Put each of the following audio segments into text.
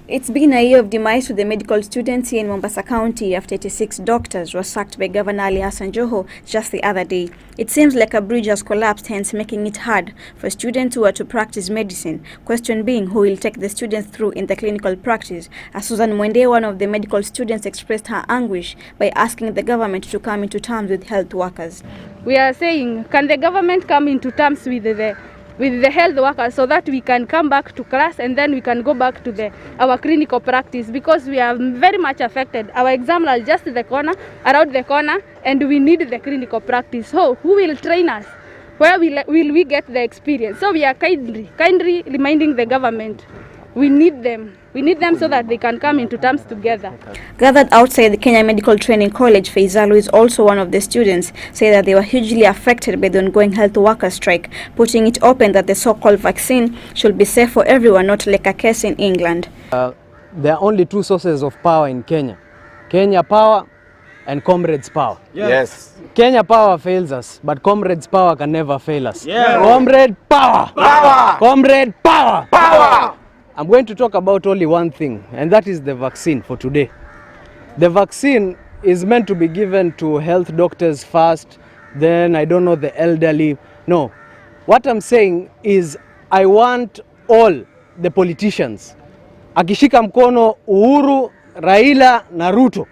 It's been a year of demise to the medical students here in Mombasa County after 86 doctors were sacked by Governor Ali Hassan Joho just the other day. It seems like a bridge has collapsed, hence making it hard for students who are to practice medicine. Question being, who will take the students through in the clinical practice? As Susan Mwende, one of the medical students, expressed her anguish by asking the government to come into terms with health workers. We are saying, can the government come into terms with the health workers so that we can come back to class and then we can go back to our clinical practice, because we are very much affected. Our exams are just around the corner, and we need the clinical practice. So who will train us? Where will we get the experience? So we are kindly reminding the government, we need them. We need them so that they can come into terms together. Gathered outside the Kenya Medical Training College, Faizalu is also one of the students, say that they were hugely affected by the ongoing health worker strike, putting it open that the so-called vaccine should be safe for everyone, not like a case in England. There are only two sources of power in Kenya: Kenya Power and Comrades Power. Yes. Kenya Power fails us, but Comrades Power can never fail us. Yeah. Comrade Power! Power! Comrade Power! Power! I'm going to talk about only one thing, and that is the vaccine for today. The vaccine is meant to be given to health doctors first, then I don't know, the elderly. No. What I'm saying is I want all the politicians, akishika mkono Uhuru, Raila na Ruto,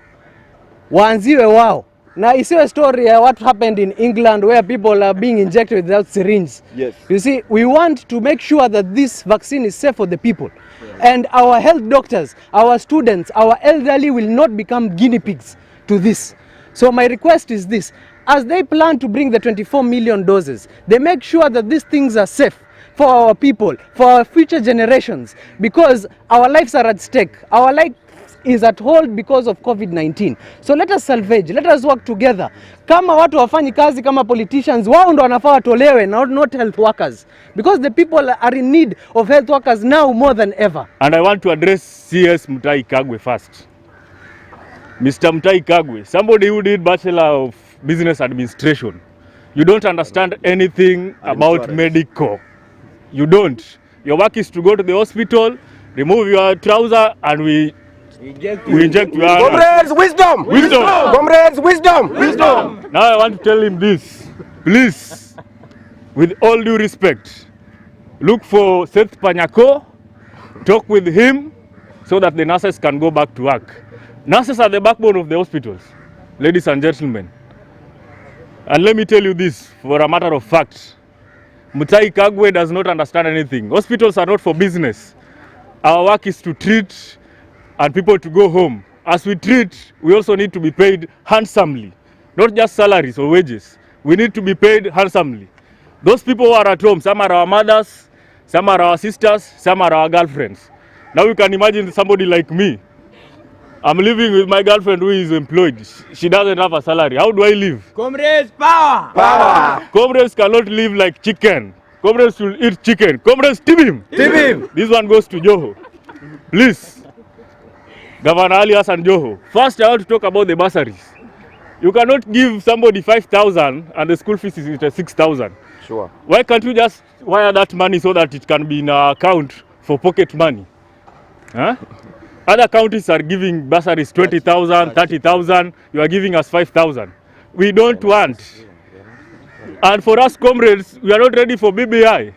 waanziwe wao. Na isiwe story ya what happened in England where people are being injected without syringes. Yes. You see, we want to make sure that this vaccine is safe for the people. Yeah. And our health doctors, our students, our elderly will not become guinea pigs to this. So my request is this: as they plan to bring the 24 million doses, they make sure that these things are safe for our people, for our future generations, because our lives are at stake. Our life is at hold because of COVID-19. So let us salvage, let us work together. Kama watu wafanyi kazi kama politicians, wao ndo wanafaa watolewe, not health workers, because the people are in need of health workers now more than ever. And I want to address CS Mutahi Kagwe first. Mr. Mutahi Kagwe, somebody who did Bachelor of Business Administration. You don't understand anything about medical. You don't. Your work is to go to the hospital, remove your trouser, and we inject your Comrades, wisdom! Wisdom! Comrades, wisdom! Wisdom! Now I want to tell him this. Please, with all due respect, look for Seth Panyako, talk with him so that the nurses can go back to work. Nurses are the backbone of the hospitals, ladies and gentlemen. And let me tell you this for a matter of fact. Mutahi Kagwe does not understand anything. Hospitals are not for business. Our work is to treat and people to go home. As we treat, we also need to be paid handsomely, not just salaries or wages. We need to be paid handsomely. Those people who are at home, some are our mothers, some are our sisters, some are our girlfriends. Now you can imagine somebody like me. I'm living with my girlfriend who is employed. She doesn't have a salary. How do I live? Comrades, power! Power! Comrades cannot live like chicken. Comrades will eat chicken. Comrades, tip him! Tip him! This one goes to Joho. Please. Governor Ali Hassan Joho. First, I want to talk about the bursaries. You cannot give somebody 5,000 and the school fees is 6,000. Sure. Why can't you just wire that money so that it can be in our account for pocket money? Huh? Other counties are giving bursaries 20,000, 30,000. You are giving us 5,000. We don't want. And for us comrades, we are not ready for BBI.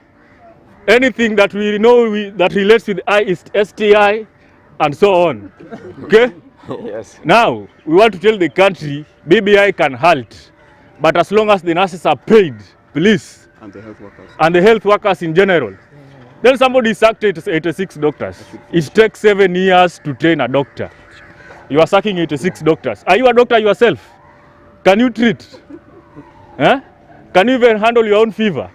Anything that we know that relates with I is STI, and so on. Okay? Yes. Now, we want to tell the country BBI can halt, but as long as the nurses are paid, please, And the health workers. and the health workers in general. Then somebody sacked 86 doctors. It takes 7 years to train a doctor. You are sacking 86 doctors. Are you a doctor yourself? Can you treat? Huh? Can you even handle your own fever?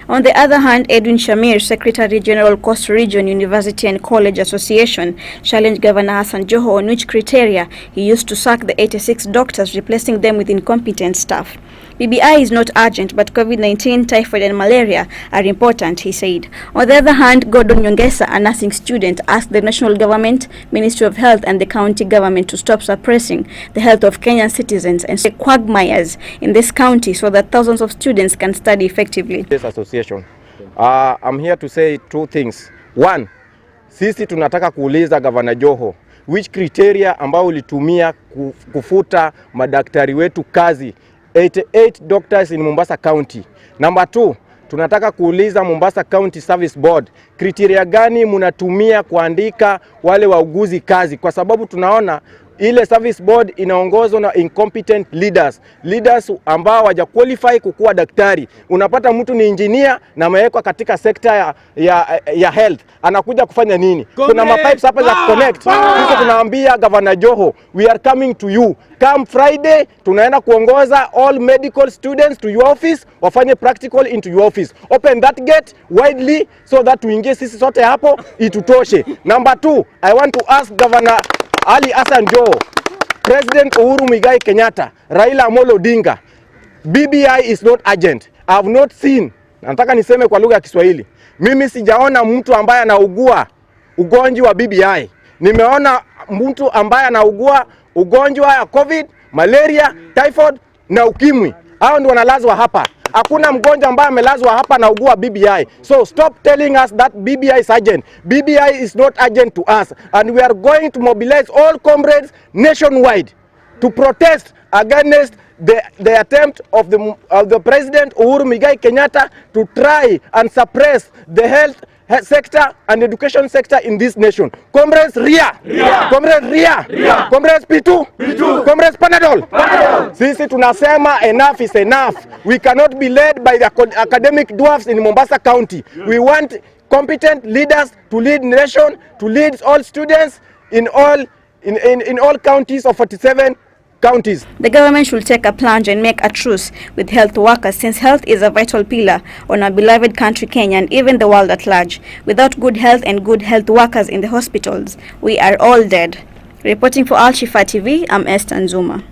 On the other hand, Edwin Shamir, Secretary General Coast Region University and College Association, challenged Governor Hassan Joho on which criteria he used to sack the 86 doctors, replacing them with incompetent staff. BBI is not urgent, but COVID-19, typhoid and malaria are important, he said. On the other hand, Gordon Nyongesa, a nursing student, asked the national government, Ministry of Health and the county government to stop suppressing the health of Kenyan citizens and say quagmires in this county so that thousands of students can study effectively. This association, I'm here to say two things. One, Sisi tunataka kuuliza Governor Joho, which criteria ambao ulitumia kufuta madaktari wetu kazi, 88 doctors in Mombasa County. Number 2, tunataka kuuliza Mombasa County Service Board, criteria gani munatumia kuandika wale wauguzi kazi, kwa sababu tunaona ile service board inaongozwa na incompetent leaders ambao hawaja qualify kukuwa daktari. Unapata mtu ni engineer na amewekwa katika sekta ya health, anakuja kufanya nini? Kuna mapipes hapa za connect. Sisi tunaambia Governor Joho, we are coming to you. Come Friday tunaenda kuongoza all medical students to your office, wafanye practical into your office. Open that gate widely so that tuingie sisi sote hapo itutoshe. Number 2, I want to ask Governor Ali Hassan Joho, President Uhuru Muigai Kenyatta, Raila Amolo Odinga, BBI is not urgent. I have not seen, nataka niseme kwa lugha ya Kiswahili, mimi sijaona mtu ambaye anaugua ugonjwa wa BBI. Nimeona mtu ambaye anaugua ugonjwa ya COVID, malaria, typhoid na ukimwi. Hao ndio wanalazwa hapa. Hakuna mgonjwa ambaye amelazwa hapa na ugua BBI. So stop telling us that BBI is urgent. BBI is not urgent to us, and we are going to mobilize all comrades nationwide to protest against the attempt of the President Uhuru Muigai Kenyatta to try and suppress the health sector and education sector in this nation. Comrades Ria, Comrades Ria, Comrades P2, Comrades Panadol. Sisi tunasema enough is enough. We cannot be led by the academic dwarfs in Mombasa County. We want competent leaders to lead nation, to lead all students in all counties of 47 counties. The government should take a plunge and make a truce with health workers, since health is a vital pillar on our beloved country Kenya and even the world at large. Without good health and good health workers in the hospitals, we are all dead. Reporting for Al Shifa TV, I'm Esther Nzuma.